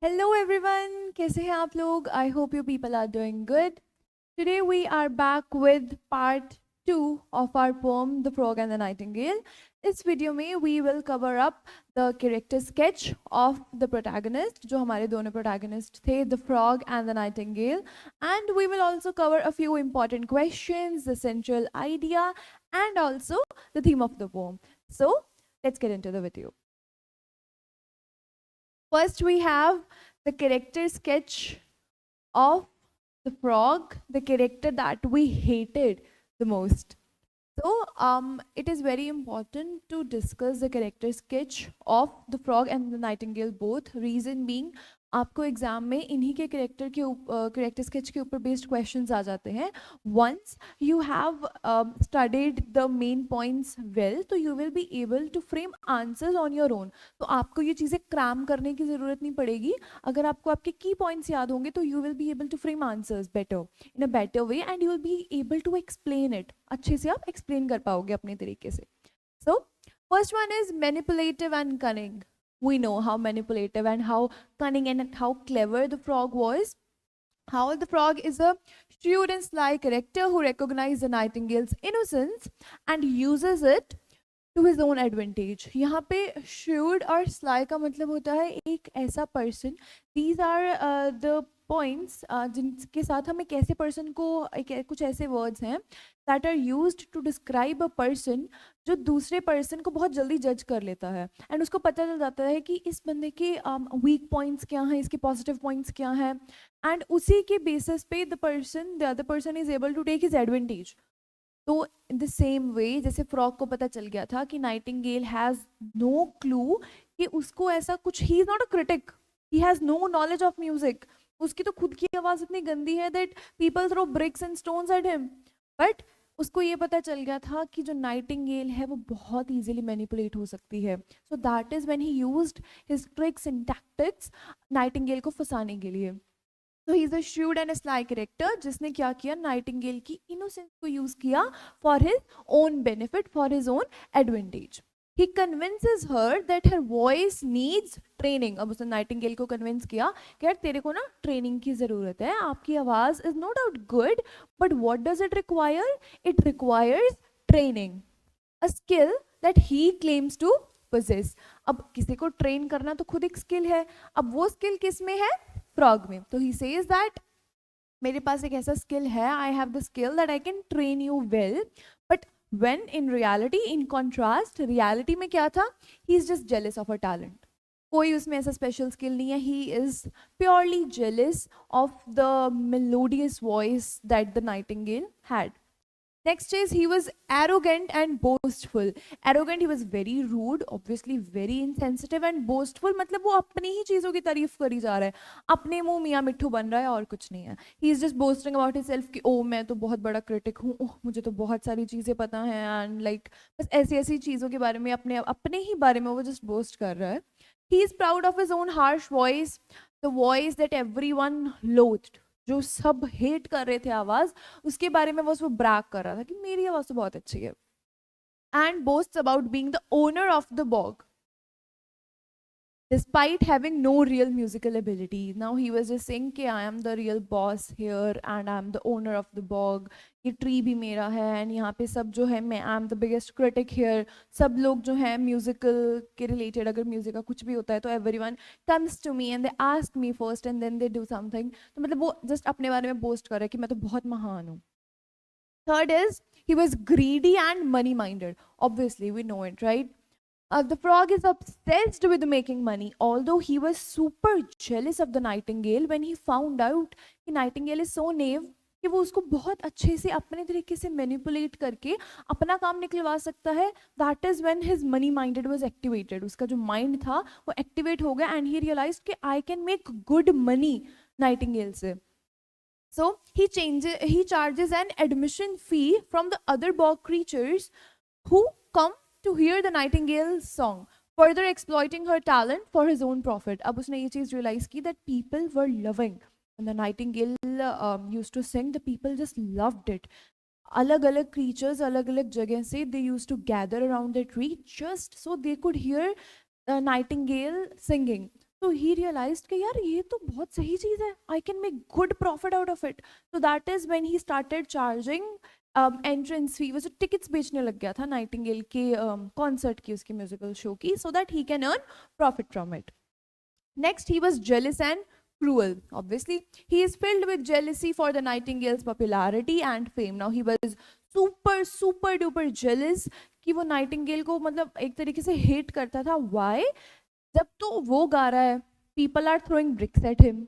Hello everyone, कैसे हैं आप लोग? I hope you people are doing good. Today we are back with part 2 of our poem The Frog and the Nightingale. इस video में we will cover up the character sketch of the protagonist, जो हमारे दोनों protagonist थे, the frog and the nightingale, and we will also cover a few important questions, the central idea, and also the theme of the poem. So let's get into the video. First, we have the character sketch of the frog, the character that we hated the most. So, it is very important to discuss the character sketch of the frog and the nightingale both. Reason being, आपको exam में इन्हीं के character sketch के ऊपर based questions आ जाते हैं. Once you have studied the main points well, तो you will be able to frame answers on your own. तो आपको ये चीज़ें क्रैम करने की ज़रूरत नहीं पड़ेगी. अगर आपको आपके की पॉइंट्स याद होंगे तो you will be able to frame answers better in a better way and you will be able to explain it. अच्छे से आप एक्सप्लेन कर पाओगे अपने तरीके से. So first one is manipulative and cunning. We know how manipulative and how cunning and how clever the frog was. How the frog is a shrewd and sly character who recognizes the nightingale's innocence and uses it to his own advantage. यहाँ पे shrewd और sly का मतलब होता है एक ऐसा person. These are the points जिनके साथ हम एक ऐसे person को कुछ ऐसे words हैं that are used to describe a person जो दूसरे पर्सन को बहुत जल्दी जज कर लेता है एंड उसको पता चल जाता है कि इस बंदे के वीक पॉइंट्स क्या हैं, इसके पॉजिटिव पॉइंट्स क्या हैं, एंड उसी के बेसिस पे the other person is able to take his advantage. तो इन द सेम वे जैसे फ्रॉग को पता चल गया था कि नाइटिंगेल हैज़ नो क्लू कि उसको ऐसा कुछ, he is not a critic, he has no knowledge of music. उसकी तो खुद की आवाज़ इतनी गंदी है that people throw bricks and stones at him. But उसको ये पता चल गया था कि जो नाइटिंगेल है वो बहुत इजीली मैनिपुलेट हो सकती है. So that is when he used his tricks and tactics Nightingale को फंसाने के लिए. तो he is a shrewd and sly character जिसने क्या किया, नाइटिंगेल की इनोसेंस को यूज किया for his own benefit, for his own advantage. He convinces her that her voice needs training. अब उसने नाइटिंगेल को कन्विंस किया कि यार तेरे को ना ट्रेनिंग की ज़रूरत है, आपकी आवाज़ is no doubt good but what does it require? It requires training, a skill that he claims to possess. अब किसी को ट्रेन करना तो खुद एक स्किल है. अब वो स्किल किस में है? फ्रॉग में. तो ही सेज दैट मेरे पास एक ऐसा स्किल है, I have the skill that I can train you well. But when in reality, in contrast, reality में क्या था? He is just jealous of a talent. कोई उसमें ऐसा स्पेशल स्किल नहीं है. He is purely jealous of the melodious voice that the nightingale had. Next is he was arrogant and boastful. Arrogant, he was very rude, obviously very insensitive, and boastful मतलब वो अपनी ही चीज़ों की तारीफ करी जा रहा है, अपने मुंह मियाँ मिट्ठू बन रहा है और कुछ नहीं है. He is just boasting about himself कि ओ मैं तो बहुत बड़ा क्रिटिक हूँ, ओह मुझे तो बहुत सारी चीज़ें पता हैं, एंड लाइक बस ऐसी ऐसी चीज़ों के बारे में अपने अपने ही बारे में वो जस्ट बोस्ट कर रहा है. He is proud of his own harsh voice, the voice that everyone loathed. जो सब हेट कर रहे थे आवाज, उसके बारे में वो ब्रैग कर रहा था कि मेरी आवाज तो बहुत अच्छी है. And boasts about being the owner of the bog despite having no real musical ability. Now he was just saying कि I am the real boss here and I am the owner of the bog. ये tree भी मेरा है and यहाँ पे सब जो है मैं I am the biggest critic here. सब लोग जो है म्यूजिकल के रिलेटेड अगर म्यूजिक का कुछ भी होता है तो everyone comes to me and they ask me first and then they do something. तो मतलब वो जस्ट अपने बारे में बोस्ट कर रहा है कि मैं तो बहुत महान हूँ. Third is he was greedy and money minded. Obviously, we know it, right? The frog is obsessed with making money, although he was super jealous of the nightingale when he found out कि nightingale is so naive कि वो उसको बहुत अच्छे से अपने तरीके से मैनिपुलेट करके अपना काम निकलवा सकता है. That is when his money minded was activated. उसका जो माइंड था वो एक्टिवेट हो गया एंड ही रियलाइज्ड कि I can make good money Nightingale से. So he charges an admission fee from the other bog creatures who come to hear the nightingale's song, further exploiting her talent for his own profit. अब उसने ये चीज़ realize की that people were loving when the nightingale used to sing. The people just loved it. अलग अलग creatures अलग अलग जगह से they used to gather around the tree just so they could hear the nightingale singing. So he realized कि यार ये तो बहुत सही चीज़ है, I can make good profit out of it. So that is when he started charging entrance fee, वो जो tickets बेचने लग गया था नाइटिंगेल के कॉन्सर्ट की, उसके म्यूजिकल शो की, so that he can earn profit from it. Next, he was jealous and cruel. Obviously, he is filled with jealousy for the Nightingale's popularity and fame. Now, he was super duper jealous कि वो Nightingale को मतलब एक तरीके से hate करता था. Why? जब तो वो गा रहा है, people are throwing bricks at him,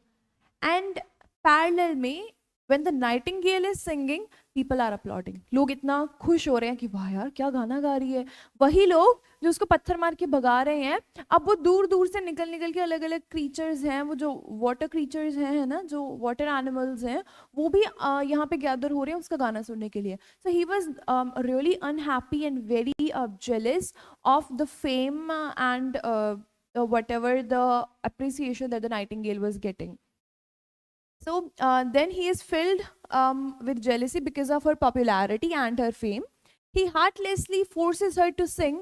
and parallel में when the Nightingale is singing, people are applauding. लोग इतना खुश हो रहे हैं कि वाह यार क्या गाना गा रही है. वही लोग जो उसको पत्थर मार के भगा रहे हैं, अब वो दूर दूर से निकल निकल के अलग अलग क्रीचर्स हैं, वो जो वाटर क्रीचर्स हैं, है ना, जो वाटर एनिमल्स हैं, वो भी यहाँ पे गैदर हो रहे हैं उसका गाना सुनने के लिए. So he was really unhappy and very jealous of the fame and whatever the appreciation that the Nightingale was getting. So then he is filled with jealousy because of her popularity and her fame. He heartlessly forces her to sing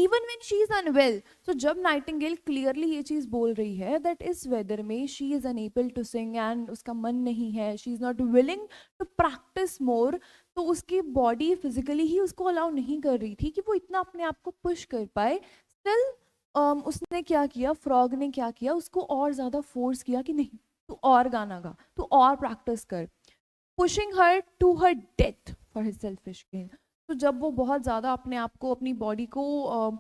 even when she is unwell. So जब Nightingale clearly ये चीज़ बोल रही है that इस weather में she is unable to sing and उसका मन नहीं है, she is not willing to practice more, तो उसकी body physically ही उसको allow नहीं कर रही थी कि वो इतना अपने आप को push कर पाए. Still उसने क्या किया, फ्रॉग ने क्या किया, उसको और ज़्यादा फोर्स किया कि नहीं तू और गाना गा, तू और प्रैक्टिस कर, pushing her to her death for his selfish gain. तो जब वो बहुत ज़्यादा अपने आप को, अपनी बॉडी को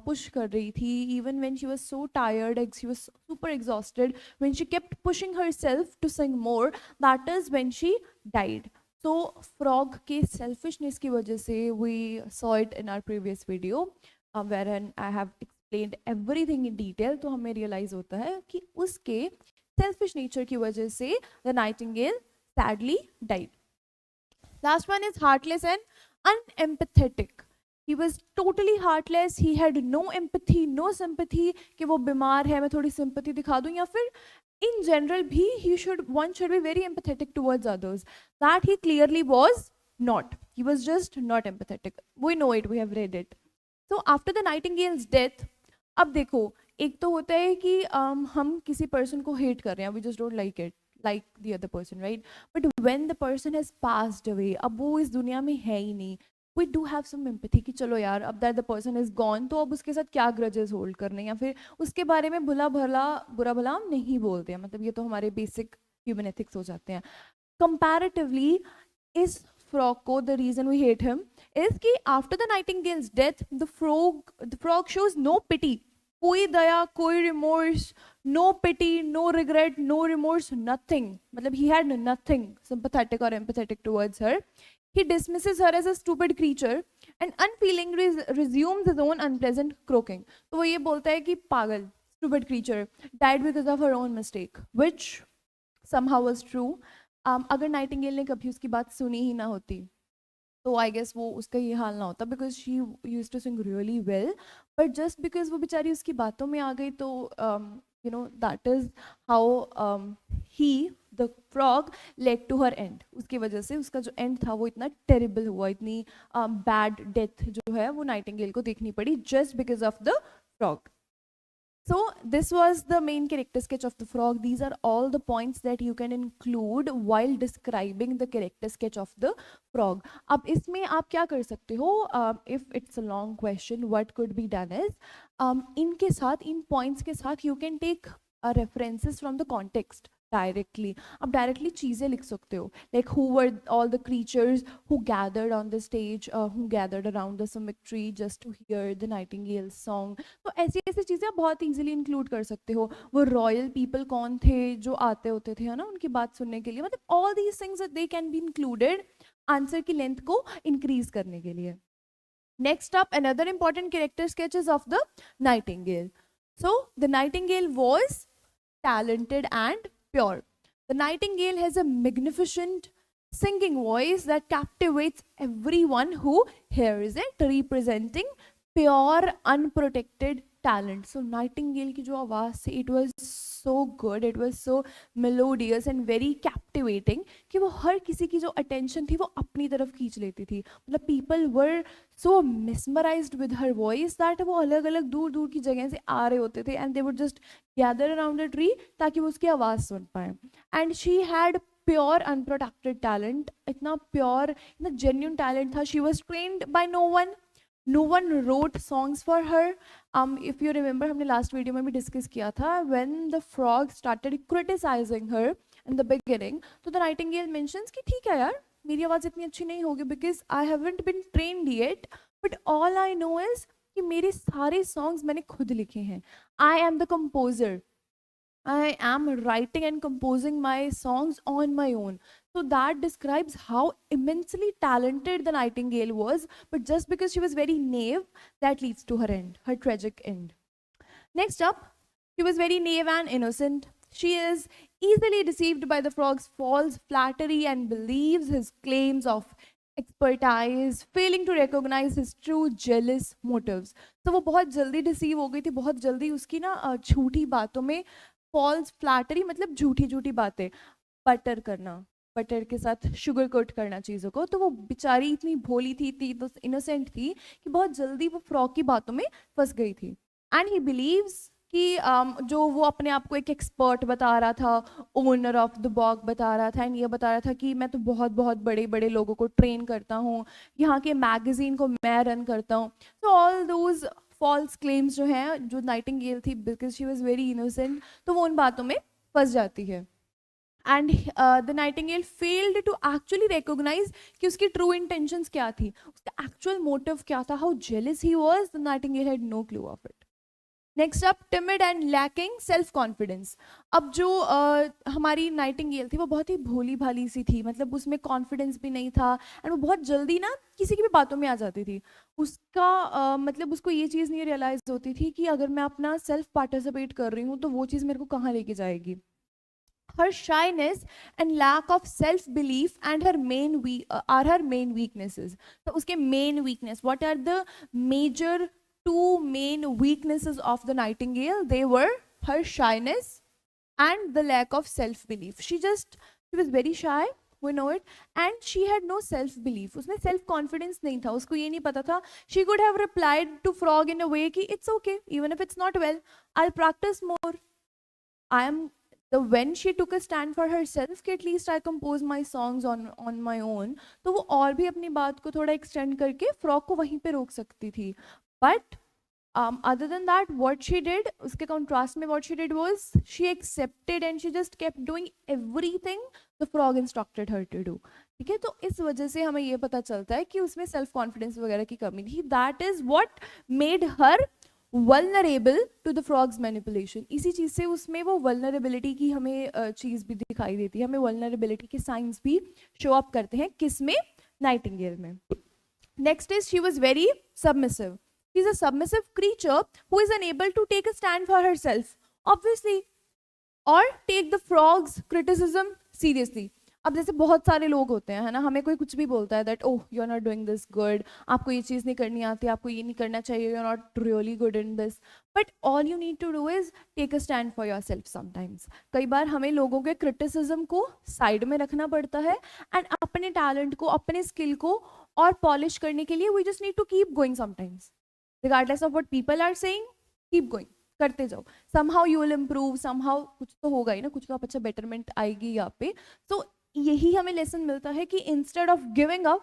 पुश कर रही थी, even when she was so tired, she was super exhausted, when she kept pushing herself to sing more, that is when she died. तो फ्रॉग के सेल्फिशनेस की वजह से, we saw it in our previous video wherein I have explained everything in detail, तो हमें realise होता है कि उसके सेल्फिश नेचर की वजह से the nightingale sadly died. Last one is heartless and unempathetic. He was totally heartless. He had no empathy, no sympathy कि वो बीमार है, मैं थोड़ी sympathy दिखा दूँ, या फिर in general भी one should be very empathetic towards others. That he clearly was not. He was just not empathetic. We know it. We have read it. So after the Nightingale's death, अब देखो, एक तो होता है कि हम किसी person को hate कर रहे हैं, we just don't like it, like the other person, right? But when the person has passed away, अब वो इस दुनिया में है ही नहीं, we do have some empathy कि चलो यार, अब that the person is gone, तो अब उसके साथ क्या grudges hold करने, या फिर उसके बारे में बुरा भला हम नहीं बोलते हैं, मतलब ये तो हमारे basic human ethics हो जाते हैं. Comparatively, इस frog को, the reason we hate him is कि after the Nightingale's death, the frog shows no pity. कोई दया, कोई remorse, no pity, no regret, no remorse, nothing. मतलब he had nothing sympathetic or empathetic towards her. He dismisses her as a stupid creature and unfeelingly resumes his own unpleasant croaking. तो वो ये बोलता है कि पागल, stupid creature, died because of her own mistake, which somehow was true. अगर Nightingale ने कभी उसकी बात सुनी ही ना होती, तो आई गेस वो उसका ये हाल ना होता, because she used to sing really well, but just because वो बेचारी उसकी बातों में आ गई, तो you know that is how he the frog led to her end. उसकी वजह से उसका जो एंड था वो इतना टेरिबल हुआ, इतनी बैड डेथ जो है वो नाइटिंगेल को देखनी पड़ी, just because of the frog. So this was the main character sketch of the frog. These are all the points that you can include while describing the character sketch of the frog. अब इसमें आप क्या कर सकते हो? If it's a long question, what could be done is, इनके साथ, इन points के साथ you can take references from the context directly. आप directly चीज़ें लिख सकते हो, like who were all the creatures who gathered on the stage, who gathered around the summit tree just to hear the Nightingale's song. तो ऐसी ऐसी चीज़ें आप बहुत easily include कर सकते हो. वो royal people कौन थे जो आते होते थे, है ना, उनकी बात सुनने के लिए, मतलब all these things that they can be included answer की लेंथ को increase करने के लिए. Next up, another important character sketches of the Nightingale. So the Nightingale was talented and pure. The Nightingale has a magnificent singing voice that captivates everyone who hears it, representing pure, unprotected talent. So Nightingale की जो आवाज़ थी, it was so good, it was so melodious and very captivating कि वो हर किसी की जो attention थी वो अपनी तरफ खींच लेती थी. मतलब people were so mesmerized with her voice that वो अलग अलग दूर दूर की जगह से आ रहे होते थे and they would just gather around a tree ताकि वो उसकी आवाज़ सुन पाए. And she had pure unprotected talent, इतना pure, इतना genuine talent था. She was trained by no one. No one wrote songs for her. If you remember, हमने last video में भी discuss किया था, when the frog started criticizing her in the beginning, तो the Nightingale mentions कि ठीक है यार, मेरी आवाज़ इतनी अच्छी नहीं होगी because I haven't been trained yet, but all I know is कि मेरे सारे songs मैंने खुद लिखे हैं. I am the composer. I am writing and composing my songs on my own. So that describes how immensely talented the Nightingale was, but just because she was very naive, that leads to her end, her tragic end. Next up, she was very naive and innocent. She is easily deceived by the frog's false flattery and believes his claims of expertise, failing to recognize his true jealous motives. So वो बहुत जल्दी deceive हो गई थी, बहुत जल्दी उसकी ना झूठी बातों में फॉल्स फ्लैटरी मतलब झूठी झूठी बातें, बटर करना, बटर के साथ शुगर कोट करना चीज़ों को. तो वो बेचारी इतनी भोली थी, तो इनोसेंट थी कि बहुत जल्दी वो फ्रॉग की बातों में फंस गई थी. एंड ही बिलीव्स कि जो वो अपने आप को एक एक्सपर्ट बता रहा था, ओनर ऑफ द बॉग बता रहा था, एंड ये बता रहा था कि मैं तो बहुत बहुत बड़े बड़े लोगों को ट्रेन करता हूँ, यहाँ के मैगजीन को मैं रन करता हूँ. तो ऑल दोज फॉल्स क्लेम्स जो हैं, जो नाइटिंगेल थी because she was very innocent, तो वो उन बातों में फंस जाती है. And the nightingale failed to actually recognise कि उसकी ट्रू इंटेंशंस क्या थी, उसका एक्चुअल मोटिव क्या था, how jealous he was. The nightingale had no clue of it. Next up, timid and lacking self confidence. अब जो हमारी नाइटिंगेल थी वो बहुत ही भोली भाली सी थी, मतलब उसमें कॉन्फिडेंस भी नहीं था, एंड वो बहुत जल्दी ना किसी की भी बातों में आ जाती थी. उसका मतलब उसको ये चीज़ नहीं रियलाइज होती थी कि अगर मैं अपना सेल्फ पार्टिसिपेट कर रही हूँ तो वो चीज़ मेरे को कहाँ लेके जाएगी. Her shyness and lack of self-belief and her are her main weaknesses. So उसके main weakness, what are the major two main weaknesses of the Nightingale? They were her shyness and the lack of self-belief. She was very shy, we know it, and she had no self-belief. उसमें self-confidence नहीं था, उसको ये नहीं पता था. She could have replied to Frog in a way कि it's okay, even if it's not well, I'll practice more. When she took a stand for herself कि at least I compose my songs on my own, तो वो और भी अपनी बात को थोड़ा extend करके Frog को वहीं पे रोक सकती थी. But other than that, what she did, उसके contrast में what she did was she accepted and she just kept doing everything the frog instructed her to do. ठीक है, तो इस वजह से हमें ये पता चलता है कि उसमें self confidence वगैरह की कमी थी. That is what made her vulnerable to the frog's manipulation. इसी चीज़ से उसमें वो vulnerability की हमें चीज़ भी दिखाई देती है, हमें vulnerability के signs भी show up करते हैं. किसमें? Nightingale में. Next is she was very submissive. She is a submissive creature who is unable to take a stand for herself, obviously, or take the frog's criticism seriously. अब जैसे बहुत सारे लोग होते हैं, है ना, हमें कोई कुछ भी बोलता है that oh you are not doing this good, आपको ये चीज़ नहीं करनी आती, आपको ये नहीं करना चाहिए, you are not really good in this. But all you need to do is take a stand for yourself. Sometimes कई बार हमें लोगों के क्रिटिसिज्म को साइड में रखना पड़ता है एंड अपने टैलेंट को, अपने स्किल को और पॉलिश करने के लिए we just need to keep going. Sometimes regardless of what people are saying, keep going, करते जाओ. somehow you will improve, somehow कुछ तो होगा ही ना, कुछ तो आप अच्छा betterment आएगी यहाँ पे. तो यही हमें लेसन मिलता है कि instead of giving up,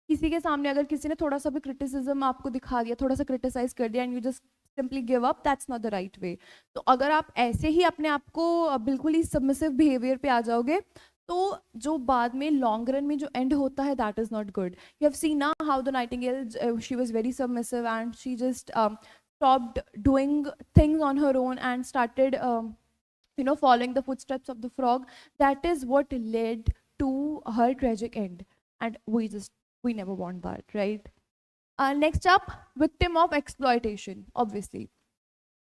किसी के सामने अगर किसी ने थोड़ा सा भी criticism आपको दिखा दिया, थोड़ा सा criticize कर दिया and you just simply give up, that's not the right way. तो अगर आप ऐसे ही अपने आप को बिल्कुल ही submissive behavior पे आ जाओगे तो जो बाद में लॉन्ग रन में जो एंड होता है that is not good. You have seen ना how the nightingale, she was very submissive and she just stopped doing things on her own and started following the footsteps of the frog. That is what led to her tragic end, and we never want that, right? Next up, victim of exploitation. Obviously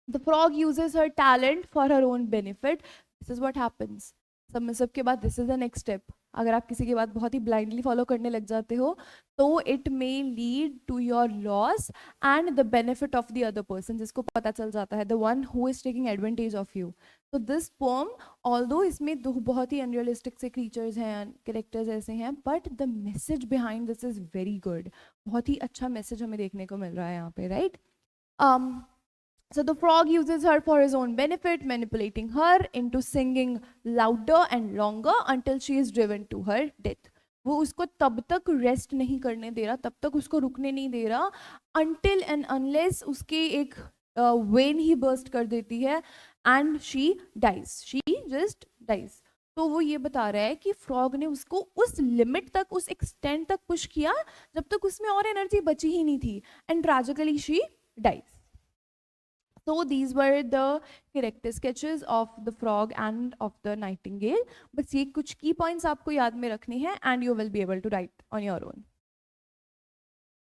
the frog uses her talent for her own benefit. This is what happens. Submissive के बाद this is the next step. अगर आप किसी की बात बहुत ही blindly follow करने लग जाते हो तो it may lead to your loss and the benefit of the other person, जिसको पता चल जाता है, the one who is taking advantage of you. तो दिस पोम, ऑल्दो इसमें दो बहुत ही अनरियलिस्टिक से क्रीचर्स हैं, कैरेक्टर्स ऐसे हैं, but the message behind this is very good. बहुत ही अच्छा मैसेज हमें देखने को मिल रहा है यहाँ पे, right? So the frog uses her for his own benefit, manipulating her into singing louder and longer until she is driven to her death. वो उसको तब तक रेस्ट नहीं करने दे रहा, तब तक उसको रुकने नहीं दे रहा, until and unless उसके एक वेन ही बर्स्ट कर देती है and she dies. She just dies. तो वो ये बता रहा है कि फ्रॉग ने उसको उस लिमिट तक, उस एक्सटेंट तक पुश किया जब तक उसमें और एनर्जी बची ही नहीं थी, and tragically she dies. So these were the character sketches of the frog and of the nightingale. बस ये कुछ key points आपको याद में रखने हैं and you will be able to write on your own.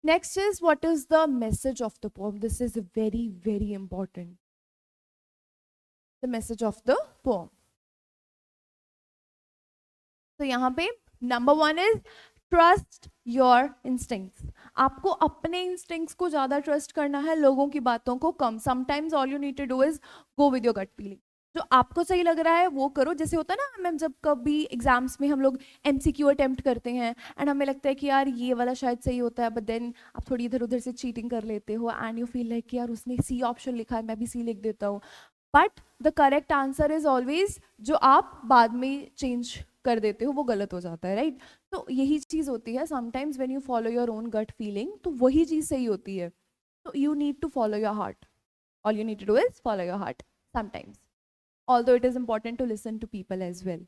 Next is, what is the message of the poem? This is very, very important. The message of the poem. So यहाँ पे number 1 is trust your instincts. आपको अपने instincts को ज़्यादा trust करना है, लोगों की बातों को कम. Sometimes all you need to do is go with your gut feeling. जो आपको सही लग रहा है वो करो. जैसे होता है ना मैम, जब कभी एग्जाम्स में हम लोग MCQ अटेम्प्ट करते हैं एंड हमें लगता है कि यार ये वाला शायद सही होता है, बट देन आप थोड़ी इधर उधर से चीटिंग कर लेते हो एंड यू फील लाइक कि यार उसने C ऑप्शन लिखा है, मैं भी C लिख देता हूँ. But the correct answer is always जो आप बाद में चेंज कर देते हो वो गलत हो जाता है, राइट? तो यही चीज़ होती है. Sometimes when you follow your own gut feeling तो वही चीज़ सही होती है. तो you need to follow your heart. All you need to do is follow your heart sometimes, although it is important to listen to people as well.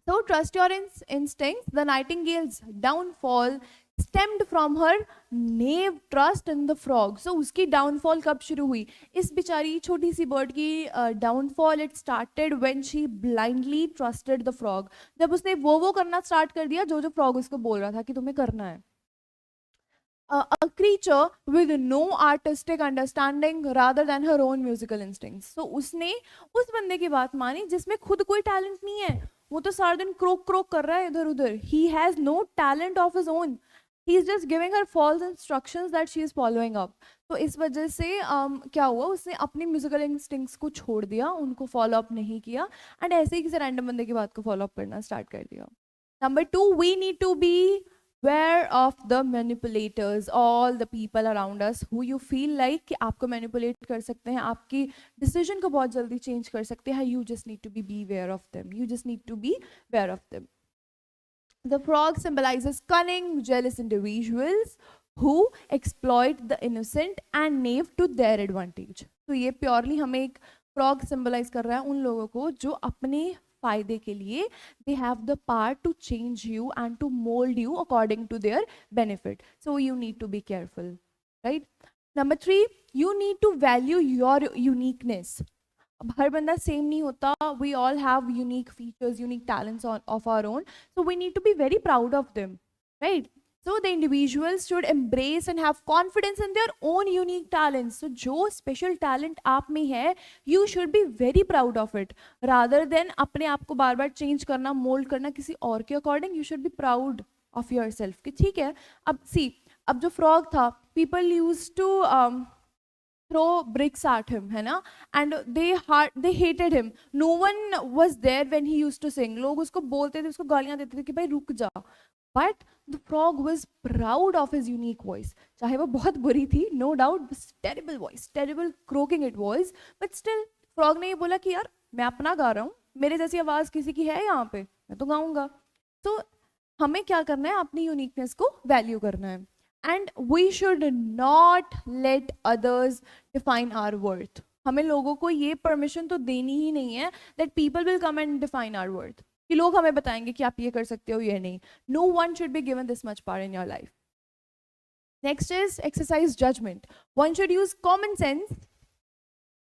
So trust your instincts. The nightingale's downfall stemmed from her naive trust in the frog. So उसकी downfall कब शुरू हुई? इस बेचारी छोटी सी bird की downfall it started when she blindly trusted the frog. जब उसने वो करना start कर दिया जो frog उसको बोल रहा था कि तुम्हें करना है. A creature with no artistic understanding rather than her own musical instincts. So उसने उस बंदे की बात मानी जिसमें खुद कोई टैलेंट नहीं है. वो तो सारा दिन क्रोक क्रोक कर रहा है इधर उधर. He has no talent of his own. He is just giving her false instructions that she is following up. तो इस वजह से क्या हुआ, उसने अपनी म्यूजिकल इंस्टिंक्ट्स को छोड़ दिया, उनको फॉलो अप नहीं किया एंड ऐसे ही किसी रैंडम बंदे की बात को फॉलो अप करना स्टार्ट कर दिया. Number 2, we need to be aware of the manipulators, all the people around us who you feel like कि आपको manipulate कर सकते हैं, आपकी decision को बहुत जल्दी change कर सकते हैं. You just need to be aware of them. You just need to be aware of them. The frog symbolizes cunning, jealous individuals who exploit the innocent and naive to their advantage. तो ये purely हमें एक frog symbolize कर रहा है उन लोगों को जो अपने फायदे के लिए they have the power to change you and to mold you according to their benefit. So you need to be careful, right? Number 3, you need to value your uniqueness. अब हर बंदा सेम नहीं होता. We all have unique features, unique talents of our own. So we need to be very proud of them, right? So the individuals should embrace and have confidence in their own unique talents. So जो special talent आप में है, you should be very proud of it. Rather than अपने आप को बार बार change करना, mold करना किसी और के according, you should be proud of yourself. कि ठीक है, अब see, अब जो frog था, people used to throw bricks at him, है ना? And they hated him. No one was there when he used to sing. लोग उसको बोलते थे, उसको गालियाँ देते थे कि भाई रुक जा. But the frog was proud of his unique voice. चाहे वो बहुत बुरी थी, no doubt, terrible voice, terrible croaking it was, but still frog ने ये बोला कि यार मैं अपना गा रहा हूँ, मेरे जैसी आवाज़ किसी की है यहाँ पे, मैं तो गाऊंगा. तो हमें क्या करना है, अपनी यूनिकनेस को वैल्यू करना है. And we should not let others define our worth. हमें लोगों को ये परमिशन तो देनी ही नहीं है that people will come and define our worth. कि लोग हमें बताएंगे कि आप ये कर सकते हो, ये नहीं. No one should be given this much power in your life. Next is exercise judgment. One should use common sense.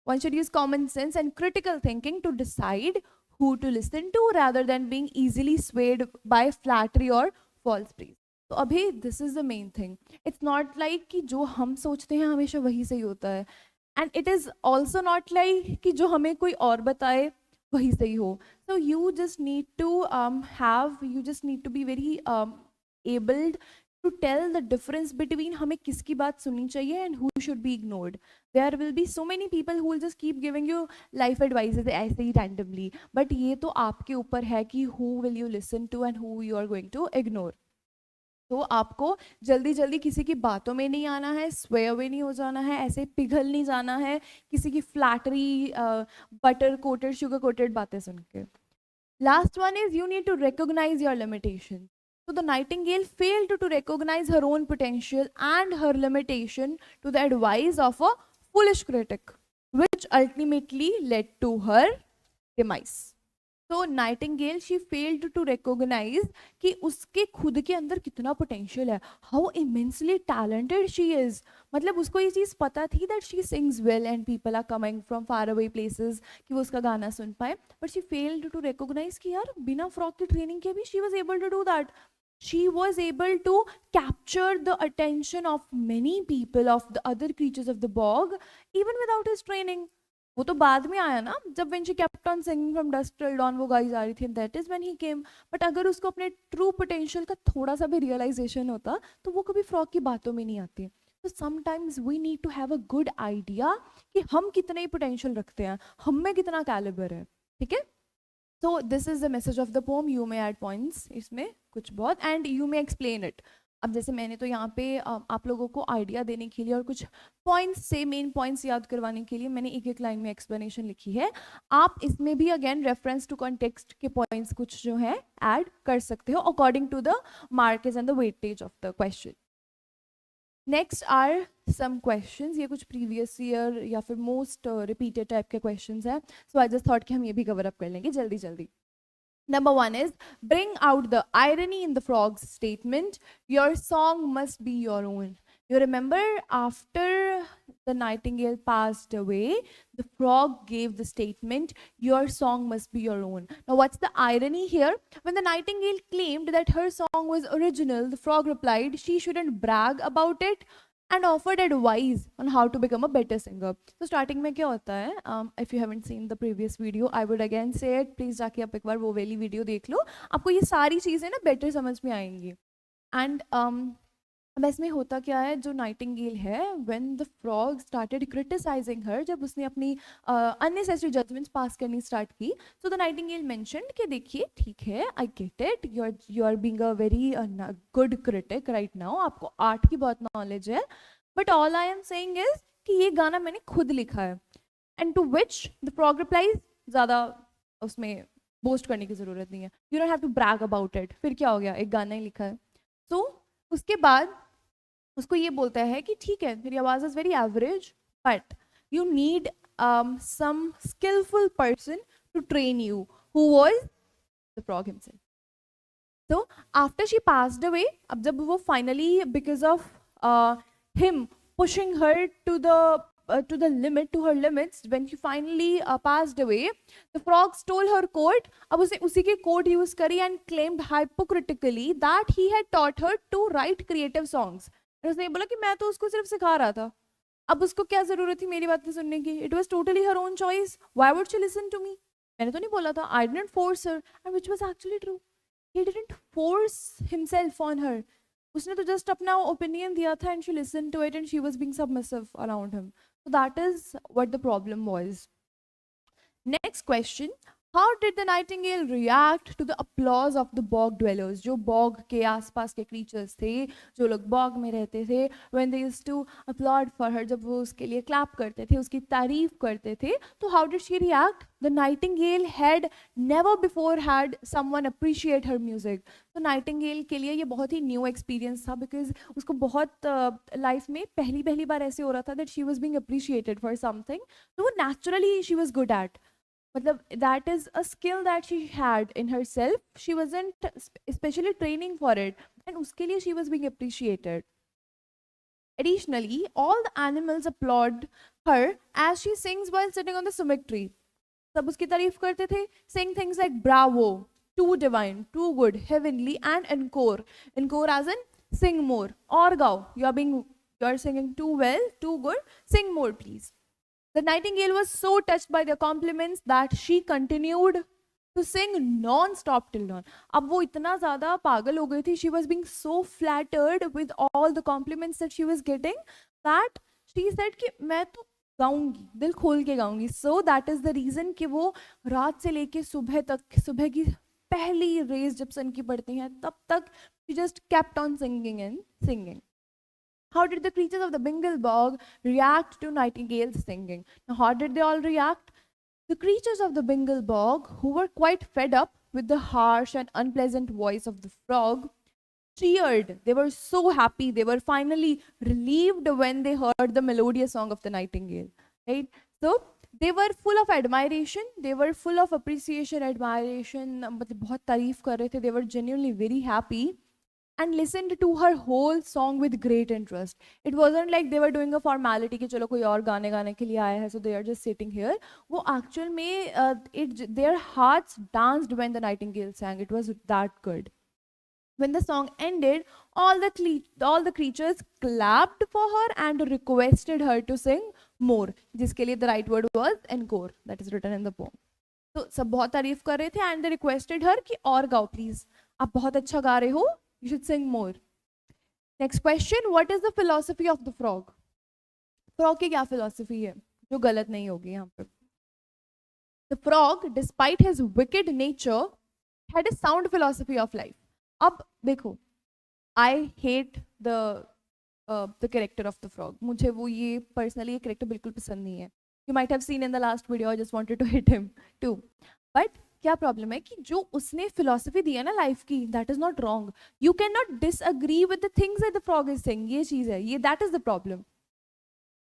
One should use common sense and critical thinking to decide who to listen to rather than being easily swayed by flattery or false praise. तो अभी this is the main thing. It's not like कि जो हम सोचते हैं हमेशा वही सही होता है, and it is also not like कि जो हमें कोई और बताए वही सही हो. So you just need to be very able to tell the difference between हमें किसकी बात सुननी चाहिए and who should be ignored. There will be so many people who will just keep giving you life advices ऐसे ही randomly, but ये तो आपके ऊपर है कि who will you listen to and who you are going to ignore. तो आपको जल्दी जल्दी किसी की बातों में नहीं आना है, स्वेयर वे नहीं हो जाना है, ऐसे पिघल नहीं जाना है किसी की flattery butter coated sugar coated बातें सुन के. Last one is you need to recognize your limitation. So the Nightingale failed to recognize her own potential and her limitation to the advice of a foolish critic, which ultimately led to her demise. तो nightingale she failed to recognise कि उसके खुद के अंदर कितना potential है, how immensely talented she is. मतलब उसको ये चीज़ पता थी that she sings well and people are coming from far away places कि वो उसका गाना सुन पाए, but she failed to recognise कि यार बिना फ्रॉक की ट्रेनिंग के भी she was able to do that. She was able to capture the attention of many people, of the other creatures of the bog, even without his training. वो तो बाद में आया ना, जब when she kept on singing from dusk till dawn वो गाई जा रही थी, that is when he came. But अगर उसको अपने ट्रू पोटेंशियल का थोड़ा सा भी रियलाइजेशन होता तो वो कभी फ्रॉक की बातों में नहीं आती. तो sometimes we need to have a good idea कि हम कितने पोटेंशियल रखते हैं, हम में कितना कैलिबर है. ठीक है. So this is the message of the poem. You may add points इसमें कुछ बहुत and you may explain it. अब जैसे मैंने तो यहाँ पे आप लोगों को आइडिया देने के लिए और कुछ पॉइंट्स से मेन पॉइंट्स याद करवाने के लिए मैंने एक एक लाइन में एक्सप्लेनेशन लिखी है. आप इसमें भी अगेन रेफरेंस टू कॉन्टेक्स्ट के पॉइंट्स कुछ जो है ऐड कर सकते हो according to the marks and the weightage of the question. Next are some questions. ये कुछ प्रीवियस ईयर या फिर मोस्ट रिपीटेड टाइप के क्वेश्चंस हैं, सो आई जस्ट थॉट कि हम ये भी कवर अप कर लेंगे जल्दी जल्दी. Number one is bring out the irony in the frog's statement. Your song must be your own. You remember after the nightingale passed away, the frog gave the statement, your song must be your own. Now what's the irony here? When the nightingale claimed that her song was original, the frog replied she shouldn't brag about it and offered advice on how to become a better singer. So starting में क्या होता है, if you haven't seen the previous video, I would again say it, please जाके आप एक बार वो वाली video देख लो, आपको ये सारी चीज़ें ना बेटर समझ में आएंगी. एंड अब इसमें होता क्या है, जो नाइटिंगेल है, when the frog started criticizing her, जब उसने अपनी unnecessary judgments पास करनी स्टार्ट की, so the nightingale mentioned कि देखिए ठीक है, I get it, you are being a very good critic right now, आपको आर्ट की बहुत नॉलेज है, but all I am saying is कि ये गाना मैंने खुद लिखा है. And to which the frog replies, ज़्यादा उसमें बोस्ट करने की ज़रूरत नहीं है, you don't have to brag about it. फिर क्या हो गया, एक गाना ही लिखा है. So उसके बाद उसको ये बोलता है कि ठीक है, तेरी आवाज़ is very average, but you need some skilful person to train you, who was the frog himself. तो आफ्टर शी पास्ड अवे, अब जब वो finally because of him pushing her to the limit, to her limits, when she finally passed away, the frog stole her coat. अब उसे उसी के coat use करी and claimed hypocritically that he had taught her to write creative songs. उसने बोला कि मैं तो उसको सिर्फ सिखा रहा था, अब उसको क्या जरूरत थी मेरी बातें सुनने की. It was totally her own choice, why would she listen to me. मैंने तो नहीं बोला था, I didn't force her, and which was actually true. He didn't force himself on her. उसने तो जस्ट अपना ओपिनियन दिया था and she listen to it and she was being submissive around him. So that is what the problem was. Next question, How did the nightingale react to the applause of the bog dwellers? जो bog के आसपास के creatures थे, जो लोग bog में रहते थे, when they used to applaud for her, जब वो उसके लिए clap करते थे, उसकी तारीफ करते थे, तो how did she react? The nightingale had never before had someone appreciate her music. तो nightingale के लिए ये बहुत ही new experience था, because उसको बहुत life में पहली बार ऐसे हो रहा था that she was being appreciated for something, तो वो naturally she was good at. मतलब that is a skill that she had in herself, she wasn't especially training for it, and उसके लिए she was being appreciated. Additionally, all the animals applaud her as she sings while sitting on the sumac tree. सब उसकी तारीफ करते थे, saying things like bravo, too divine, too good, heavenly, and encore. Encore as in sing more, और गाओ, you are singing too well, too good, sing more please. The nightingale was so touched by their compliments that she continued to sing non-stop till dawn. अब वो इतना ज़्यादा पागल हो गई थी, she was being so flattered with all the compliments that she was getting that she said कि मैं तो गाऊंगी, दिल खोल के गाऊंगी. So that is the reason कि वो रात से लेके सुबह तक, सुबह की पहली रेज जब सन की पड़ती हैं तब तक she just kept on singing and singing. How did the creatures of the Bengal bog react to Nightingale's singing? Now, how did they all react? The creatures of the Bengal bog, who were quite fed up with the harsh and unpleasant voice of the frog, cheered. They were so happy. They were finally relieved when they heard the melodious song of the nightingale. Right? So they were full of admiration. They were full of appreciation, admiration. मतलब बहुत तारीफ कर रहे थे. They were genuinely very happy and listened to her whole song with great interest. It wasn't like they were doing a formality कि चलो कोई और गाने गाने के लिए आया है, so they are just sitting here. वो actual में their hearts danced when the nightingale sang. It was that good. When the song ended, all the creatures clapped for her and requested her to sing more. जिसके लिए the right word was encore, that is written in the poem. तो सब बहुत तारीफ कर रहे थे and they requested her कि और गाओ please. आप बहुत अच्छा गा रहे हो. You should sing more. Next question, what is the philosophy of the frog? Frog की क्या philosophy है जो गलत नहीं होगी यहाँ पे? The frog, despite his wicked nature, had a sound philosophy of life. अब देखो, I hate the character of the frog. मुझे वो ये personally ये character बिल्कुल पसंद नहीं है. You might have seen in the last video, I just wanted to hit him too. But क्या प्रॉब्लम है कि जो उसने फिलोसफी दी है ना लाइफ की, that is not wrong. You can not disagree with the things that the frog is saying. ये चीज है, ये that is the problem.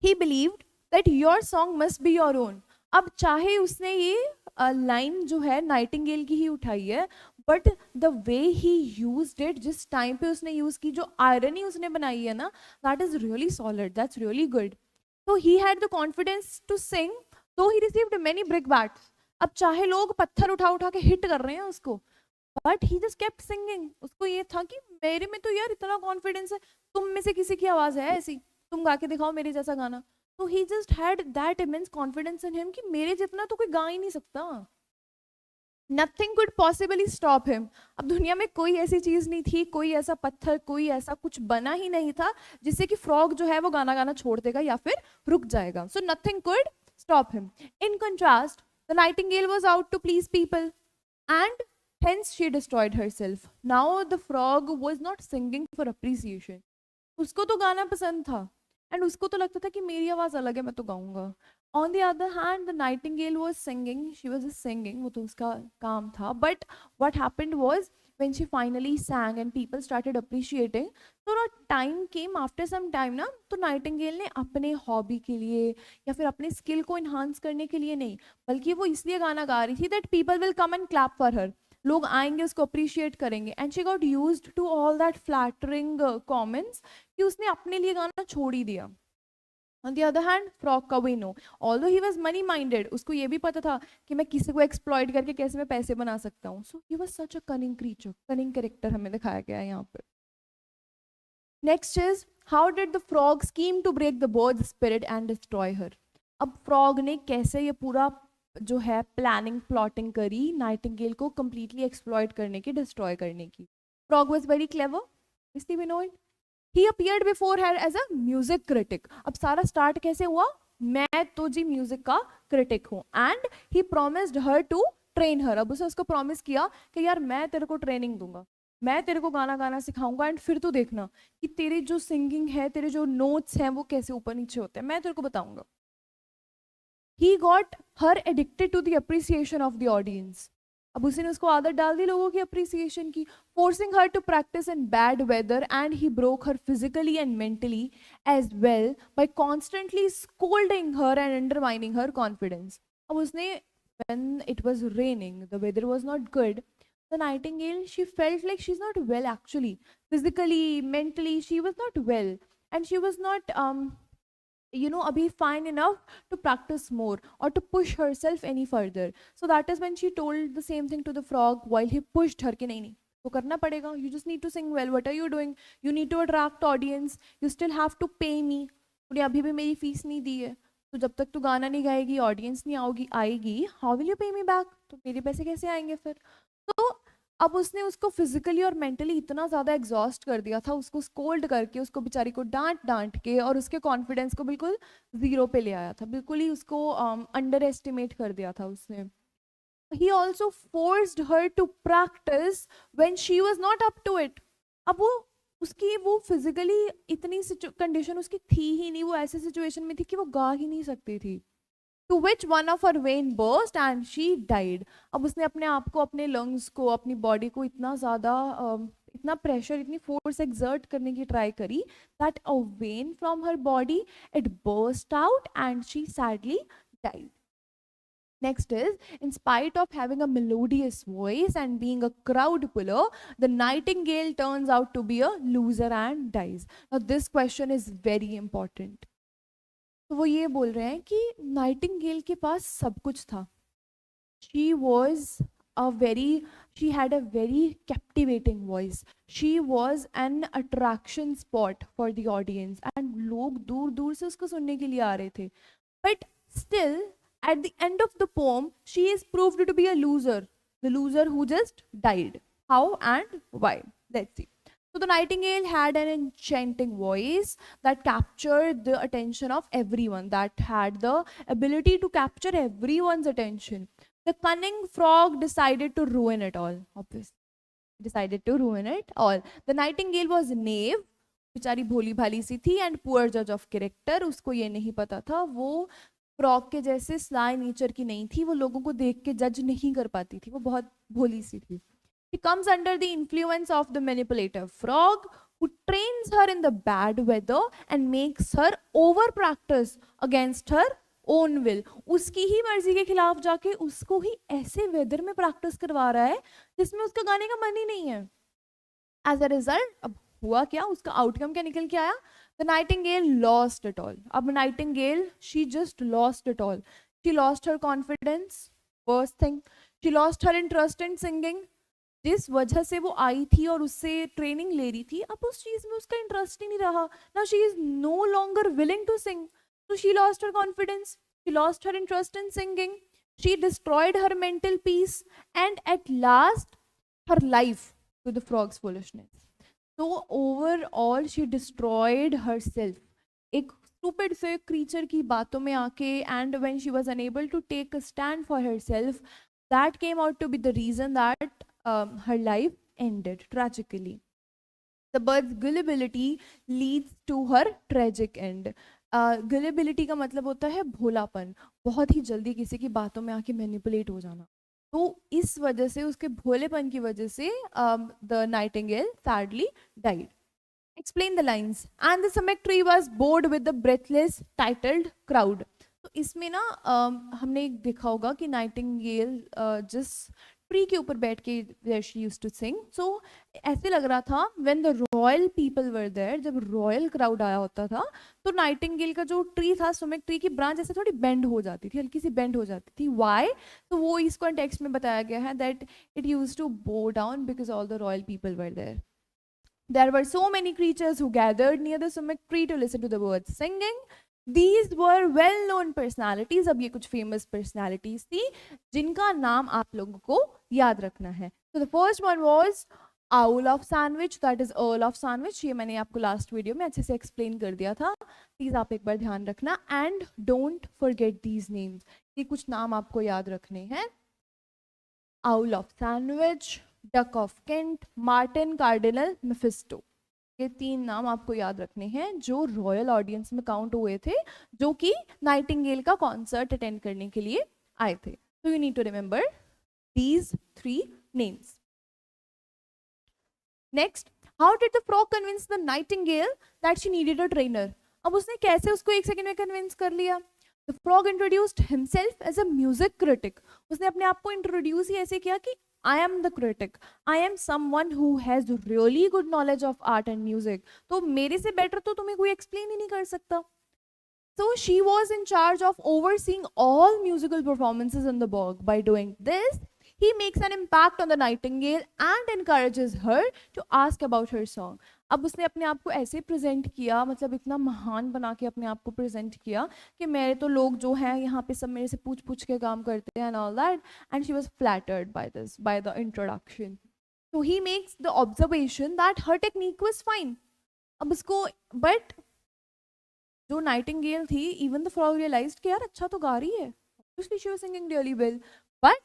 He believed that your song must be your own. अब चाहे उसने ये लाइन जो है नाइटिंगेल की ही उठाई है, but the way he used it, जिस टाइम पे उसने यूज की, जो आयरनी उसने बनाई है ना, that is really solid, that's really good. So he had the confidence to sing, though he received many brickbats. अब चाहे लोग पत्थर उठा उठा के हिट कर रहे हैं उसको, but he just kept singing. उसको ये था कि मेरे में तो यार इतना कॉन्फिडेंस है, तुम में से किसी की आवाज है ऐसी, तुम गा के दिखाओ मेरे जैसा गाना. So he just had that immense confidence in him कि मेरे जितना तो कोई गा ही नहीं सकता. Nothing could possibly stop him. अब दुनिया में कोई ऐसी चीज नहीं थी, कोई ऐसा पत्थर, कोई ऐसा कुछ बना ही नहीं था जिससे कि फ्रॉग जो है वो गाना गाना छोड़ देगा या फिर रुक जाएगा. So nothing could stop him. In contrast, the nightingale was out to please people, and hence she destroyed herself. Now the frog was not singing for appreciation. उसको तो गाना पसंद था, and उसको तो लगता था कि मेरी आवाज अलग है, मैं तो गाऊंगा. On the other hand, the nightingale was singing. She was just singing. वो तो उसका काम था. But what happened was, when she finally sang and people started appreciating, so ना time came after some time ना, तो nightingale ने अपने hobby के लिए या फिर अपने skill को enhance करने के लिए नहीं, बल्कि वो इसलिए गाना गा रही थी that people will come and clap for her. लोग आएंगे, उसको appreciate करेंगे. And she got used to all that flattering comments कि उसने अपने लिए गाना छोड़ ही दिया. On the other hand, frog का we know, although he was money minded, उसको ये भी पता था कि मैं किसी को exploit करके कैसे मैं पैसे बना सकता हूँ. So he was such a cunning creature, cunning character हमें दिखाया गया है यहाँ पे. Next is, how did the frog scheme to break the bird's spirit and destroy her? अब frog ने कैसे ये पूरा जो है planning, plotting करी nightingale को completely exploit करने की, destroy करने की. Frog was very clever. Isn't we know it? He appeared before her as a music critic. अब सारा start कैसे हुआ? मैं तो जी म्यूजिक का क्रिटिक हूँ. And he promised her to train her. अब उसे उसको promise किया कि यार मैं तेरे को ट्रेनिंग दूंगा, मैं तेरे को गाना गाना सिखाऊंगा, एंड फिर तू देखना कि तेरी जो सिंगिंग है, तेरे जो नोट्स हैं वो कैसे ऊपर नीचे होते हैं, मैं तेरे को बताऊंगा. He got her addicted to the appreciation of the audience. अब उसने उसको आदत डाल दी लोगों की अप्रिसिएशन की, forcing her to practice in bad weather, and he broke her physically and mentally as well by constantly scolding her and undermining her confidence. अब उसने, when it was raining, the weather was not good, the nightingale, she felt like she's not well actually, physically, mentally, she was not well, and she was not abhi fine enough to practice more or to push herself any further. So that is when she told the same thing to the frog while he pushed her कि नहीं तो करना पड़ेगा, you just need to sing well, what are you doing, you need to attract audience, you still have to pay me, तूने अभी भी मेरी fees नहीं दी है, तो जब तक तू गाना नहीं गाएगी, ऑडियंस नहीं आओगी आएगी, हाउ विल यू पे मी बैक, तो मेरे पैसे कैसे आएंगे फिर। तो अब उसने उसको फिजिकली और मेंटली इतना ज़्यादा एग्जॉस्ट कर दिया था, उसको स्कोल्ड करके, उसको बेचारी को डांट डांट के, और उसके कॉन्फिडेंस को बिल्कुल ज़ीरो पे ले आया था, बिल्कुल ही उसको अंडर एस्टिमेट कर दिया था उसने। He also forced her to practice when she was not up to it. अब वो उसकी वो फिजिकली इतनी कंडीशन उसकी थी ही नहीं, वो ऐसे सिचुएशन में थी कि वो गा ही नहीं सकती थी। To which one of her vein burst and she died. अब उसने अपने आप को, अपने लंग्स को, अपनी बॉडी को इतना ज़्यादा इतना प्रेशर, इतनी फोर्स एक्सर्ट करने की ट्राई करी that a vein from her body it burst out and she sadly died. Next is, in spite of having a melodious voice and being a crowd puller, the nightingale turns out to be a loser and dies. Now this question is very important. तो वो ये बोल रहे हैं कि Nightingale के पास सब कुछ था. She had a very captivating voice. She was an attraction spot for the audience and लोग दूर दूर से उसको सुनने के लिए आ रहे थे. But still, at the end of the poem, she is proved to be a loser. The loser who just died. How and why? Let's see. So the nightingale had an enchanting voice that captured the attention of everyone, that had the ability to capture everyone's attention. The cunning frog decided to ruin it all, obviously. Decided to ruin it all. The nightingale was a knave, बेचारी भोली भाली सी थी, and poor judge of character. उसको ये नहीं पता था, वो frog के जैसे स्लाई नेचर की नहीं थी, वो लोगों को देख के जज नहीं कर पाती थी, वो बहुत भोली सी थी. She comes under the influence of the manipulative frog who trains her in the bad weather and makes her over practice against her own will. उसकी ही मर्जी के खिलाफ जाके उसको ही ऐसे वेदर में प्रैक्टिस करवा रहा है जिसमें उसका गाने का मन ही नहीं है. As a result, अब हुआ क्या, उसका आउटकम क्या निकल के आया? The nightingale lost it all. अब nightingale, she just lost it all. She lost her confidence, first thing. She lost her interest in singing. जिस वजह से वो आई थी और उससे ट्रेनिंग ले रही थी, अब उस चीज में उसका इंटरेस्ट ही नहीं रहा. Now she is no longer willing to sing. So she lost her confidence. She lost her interest in singing. She destroyed her mental peace and at last her life to the frog's foolishness. So overall she destroyed herself. एक stupid से creature की बातों में आके, and when she was unable to take a stand for herself, that came out to be the reason that her life ended tragically. The bird's gullibility leads to her tragic end. Gullibility का मतलब होता है भोलापन, बहुत ही जल्दी किसी की बातों में आके मैनिपुलेट हो जाना. तो इस वजह से, उसके भोलेपन की वजह से the nightingale sadly died. Explain the lines. And the sumach tree was bored with the breathless titled crowd. तो इसमें ना हमने देखा होगा कि नाइटिंगेल जिस ट्री के ऊपर बैठ के where she used to sing, so ऐसे लग रहा था when the royal people were there, जब रॉयल क्राउड आया होता था, तो नाइटिंगेल का जो ट्री था, स्टोमक ट्री की ब्रांच ऐसे थोड़ी बेंड हो जाती थी, हल्की सी बेंड हो जाती थी. why? तो वो इस कॉन्टेक्स्ट में बताया गया है that it used to bow down because all the royal people were there. There were so many creatures who gathered near the stomach tree to listen to the birds singing. These were well-known personalities. अब ये कुछ famous personalities थी जिनका नाम आप लोगों को याद रखना है. So the first one was Owl of Sandwich, that is Earl of Sandwich. ये मैंने आपको last video में अच्छे से explain कर दिया था. Please आप एक बार ध्यान रखना and don't forget these names. ये कुछ नाम आपको याद रखने हैं. Owl of Sandwich, Duck of Kent, Martin Cardinal Mephisto. ये 3 नाम आपको याद रखने हैं जो रॉयल ऑडियंस में काउंट हुए थे, जो कि नाइटिंगेल का कॉन्सर्ट अटेंड करने के लिए आए थे. So you need to remember these 3 names. Next, how did the frog convince the nightingale that she needed a trainer? अब उसने कैसे उसको 1 सेकंड में कन्विंस कर लिया? The frog introduced himself as a music critic. उसने अपने आप को इंट्रोड्यूस ही ऐसे किया कि I am the critic. I am someone who has really good knowledge of art and music. तो मेरे से बेटर तो तुम्हें कोई एक्सप्लेन ही नहीं कर सकता. So she was in charge of overseeing all musical performances in the bog. By doing this, He makes an impact on the nightingale and encourages her to ask about her song. अब उसने अपने आप को ऐसे present किया, मतलब इतना महान बना के अपने आप को प्रेजेंट किया कि मेरे तो लोग जो हैं यहाँ पे सब मेरे से पूछ पूछ के काम करते हैं and all that, and she was flattered by this, by the introduction. So he makes the observation that her technique was fine. अब उसको, बट जो नाइटिंगेल थी, इवन द फ्रॉग रियलाइज्ड कि यार अच्छा तो गा रही है, obviously she was singing really well, but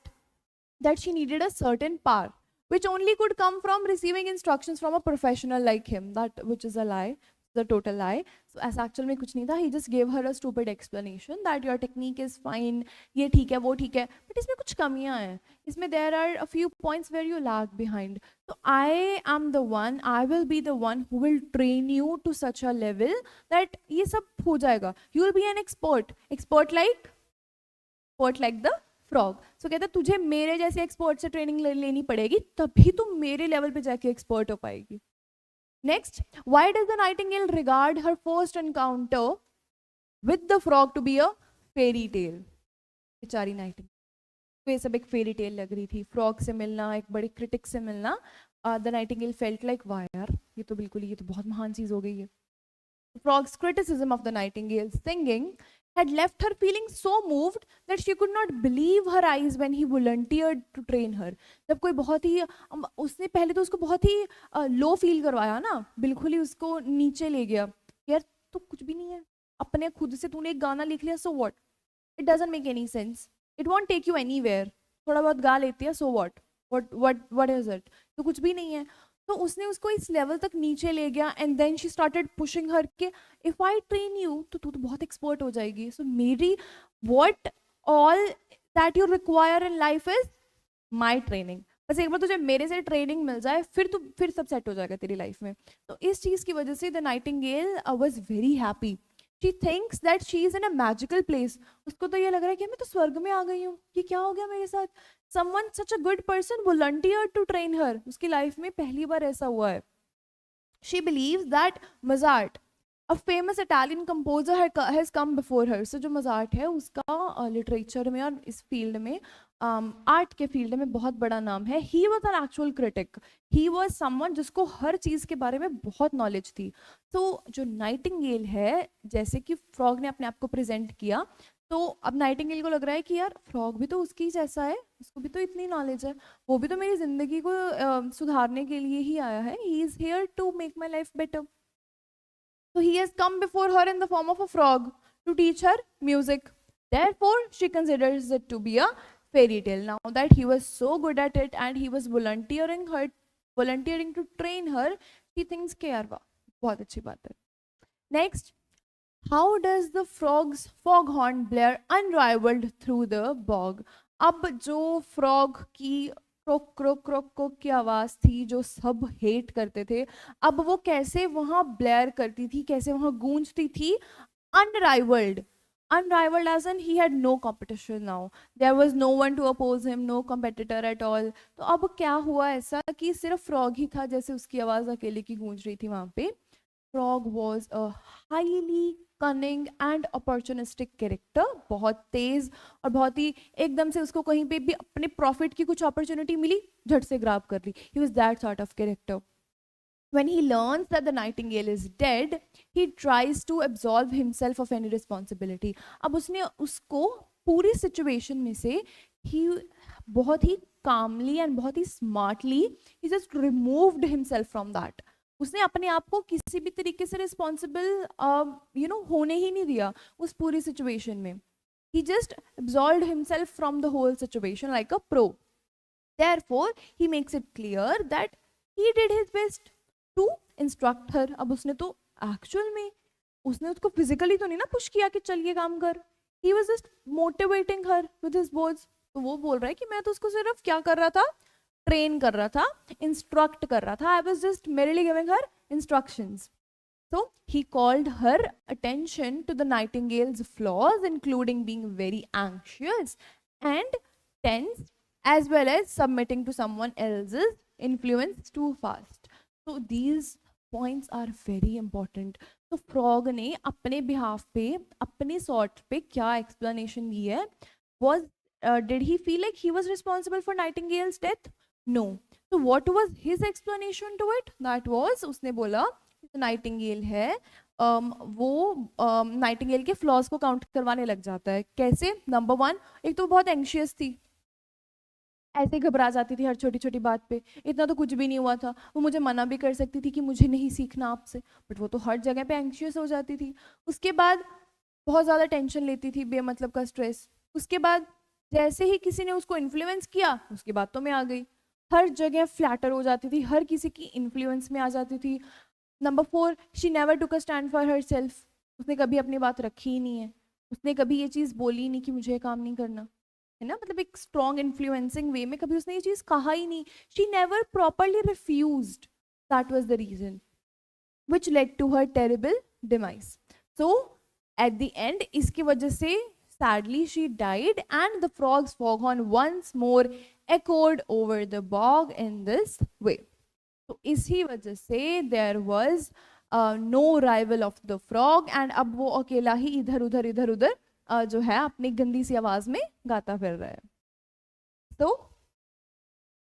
that she needed a certain power which only could come from receiving instructions from a professional like him, that which is a lie, the total lie. So as actual में कुछ नहीं था, he just gave her a stupid explanation that your technique is fine, ये ठीक है वो ठीक है, but इसमें कुछ कमियां हैं, इसमें there are a few points where you lag behind. So I will be the one who will train you to such a level that ये सब हो जाएगा, you will be an expert like the frog. So कहते तुझे मेरे जैसे expert से training लेनी पड़ेगी, तभी तुम मेरे लेवल पे जाके एक्सपर्ट हो पाएगी. Next, why does the nightingale regard her first encounter with the frog to be a fairy tale. बेचारी नाइटिंगेल तो ये सब एक फेरी टेल लग रही थी, फ्रॉग से मिलना, एक बड़े क्रिटिक से मिलना. द नाइटिंगेल फेल्ट लाइक वाह यार, ये तो बिल्कुल, ये तो बहुत महान चीज हो गई है. Frog's criticism of the nightingale's singing had left her feeling so moved that she could not believe her eyes when he volunteered to train her. जब कोई बहुत ही, उसने पहले तो उसको बहुत ही लो फील करवाया ना, बिल्कुल ही उसको नीचे ले गया, यार तू कुछ भी नहीं है, अपने खुद से तूने एक गाना लिख लिया, so what, it doesn't make any sense, it won't take you anywhere, थोड़ा बहुत गा लेती है, सो व्हाट इज इट, तो कुछ भी नहीं है. तो उसने उसको इस लेवल तक नीचे ले गया, and then she started pushing her के इफ आई ट्रेन यू तो तू तो बहुत एक्सपर्ट हो जाएगी. सो मेरी what all that you require in life is my training. बस एक बार तुझे मेरे से ट्रेनिंग मिल जाए, फिर सब सेट हो जाएगा तेरी लाइफ में. तो इस चीज की वजह से the Nightingale was very happy. She thinks that she is in a magical place. उसको तो ये लग रहा है कि मैं तो स्वर्ग में आ गई हूँ, ये क्या हो गया मेरे साथ. Someone such a good person volunteered to train her. उसकी लाइफ में पहली बार ऐसा हुआ है. She believes that Mozart, a famous Italian composer, has come before her. So जो Mozart है उसका लिटरेचर में और इस फील्ड में, आर्ट के फील्ड में बहुत बड़ा नाम है. He was an actual critic. He was someone जिसको हर चीज़ के बारे में बहुत नॉलेज थी. तो जो नाइटिंगेल है, जैसे कि फ्रॉग ने अपने आप को प्रेजेंट किया, तो अब नाइटिंगेल को लग रहा है कि यार फ्रॉग भी तो उसकी जैसा है, उसको भी तो इतनी नॉलेज है, वो भी तो मेरी जिंदगी को सुधारने के लिए ही आया है. He is here to make my life better. So he has come before her in the form of a frog to teach her music. Therefore, she considers it to be a fairy tale. Now that he was so good at it and he was volunteering to train her, she thinks कि यार वाह बहुत अच्छी बात है. Next, how does the frog's foghorn blare unrivaled through the bog? अब जो frog की क्रोक क्रोक क्रोक क्रोक की आवाज थी, जो सब हेट करते थे, अब वो कैसे वहां ब्लेयर करती थी, कैसे वहां गूंजती थी. Unrivalled as in he had no competition now. There was no one to oppose him, no competitor at all. तो अब क्या हुआ ऐसा कि सिर्फ फ्रॉग ही था जैसे उसकी आवाज अकेले की गूंज रही थी वहां पे. Frog was a highly cunning and opportunistic character. बहुत तेज और बहुत ही एकदम से उसको कहीं पे भी अपने प्रॉफिट की कुछ अपॉर्चुनिटी मिली, झट से ग्रैब कर ली. He was that sort of character. When he learns that the nightingale is dead, he tries to absolve himself of any responsibility. अब उसने उसको पूरी सिचुएशन में से ही बहुत ही calmly and बहुत ही smartly he just removed himself from that. उसने अपने आप को किसी भी तरीके से रिस्पॉन्सिबल होने ही नहीं दिया उस पूरी सिचुएशन में. He just absolved himself from the whole situation like a pro. Therefore, he makes it clear that he did his best to instruct her. अब उसने तो एक्चुअल में उसने उसको फिजिकली तो नहीं ना पुश किया कि चल ये काम कर. He was just motivating her with his words. तो वो बोल रहा है कि मैं तो उसको सिर्फ क्या कर रहा था, ट्रेन कर रहा था, इंस्ट्रक्ट कर रहा था. I was just merely giving her instructions. So he called her attention to the nightingale's flaws, including being very anxious and tense, as well as submitting to someone else's influence too fast. So these points are very important. तो frog ने अपने behalf पे, अपने sort पे क्या explanation दी है, was did he feel like he was responsible for Nightingale's death? No. So what was his explanation to it? That was, उसने बोला नाइटिंगेल है वो नाइटिंगेल के फ्लॉज को काउंट करवाने लग जाता है. कैसे? नंबर 1, एक तो बहुत एंशियस थी, ऐसे घबरा जाती थी हर छोटी छोटी बात पे. इतना तो कुछ भी नहीं हुआ था, वो मुझे मना भी कर सकती थी कि मुझे नहीं सीखना आपसे, बट वो तो हर जगह पे एंशियस हो जाती थी. उसके बाद बहुत ज़्यादा टेंशन लेती थी, बेमतलब का स्ट्रेस. उसके बाद जैसे ही किसी ने उसको इन्फ्लुएंस किया, उसकी बातों में आ गई, हर जगह फ्लैटर हो जाती थी, हर किसी की इन्फ्लुएंस में आ जाती थी. Number 4, she never took a stand for her self. उसने कभी अपनी बात रखी ही नहीं है, उसने कभी ये चीज़ बोली ही नहीं कि मुझे ये काम नहीं करना, है ना. मतलब एक स्ट्रॉन्ग इन्फ्लुएंसिंग वे में कभी उसने ये चीज़ कहा ही नहीं. She never properly refused. That was the reason which led to her terrible demise. So at the end इसकी वजह से sadly she died, and the frog's foghorn once more echoed over the bog in this way. तो इसी वजह से there was no rival of the frog, and अब वो अकेला ही इधर उधर जो है अपनी गंदी सी आवाज में गाता फिर रहा है. So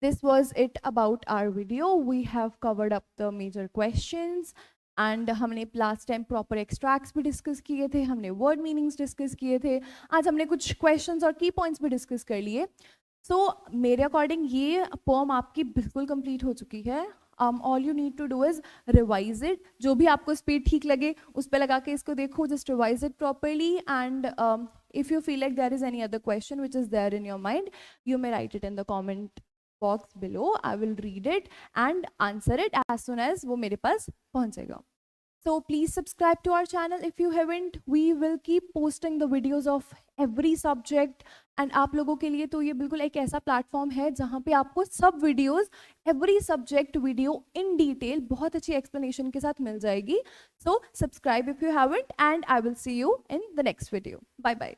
this was it about our video. We have covered up the major questions. And हमने लास्ट टाइम प्रॉपर एक्सट्रैक्ट्स भी डिस्कस किए थे, हमने वर्ड मीनिंग्स डिस्कस किए थे, आज हमने कुछ क्वेश्चंस और की पॉइंट्स भी डिस्कस कर लिए. सो मेरे अकॉर्डिंग ये पोम आपकी बिल्कुल कंप्लीट हो चुकी है. All you need to do is revise it. जो भी आपको स्पीड ठीक लगे उस पर लगा के इसको देखो, just revise it properly. And if you feel like there is any other question which is there in your mind, you may write it in the comment box below. I will read it and answer it as soon as वो मेरे पास पहुंचेगा. So please subscribe to our channel if you haven't. We will keep posting the videos of every subject. and आप लोगों के लिए तो ये बिल्कुल एक ऐसा प्लेटफॉर्म है जहाँ पे आपको सब videos, every subject video in detail बहुत अच्छी एक्सप्लेनेशन के साथ मिल जाएगी. So subscribe if you haven't, and I will see you in the next video. Bye bye.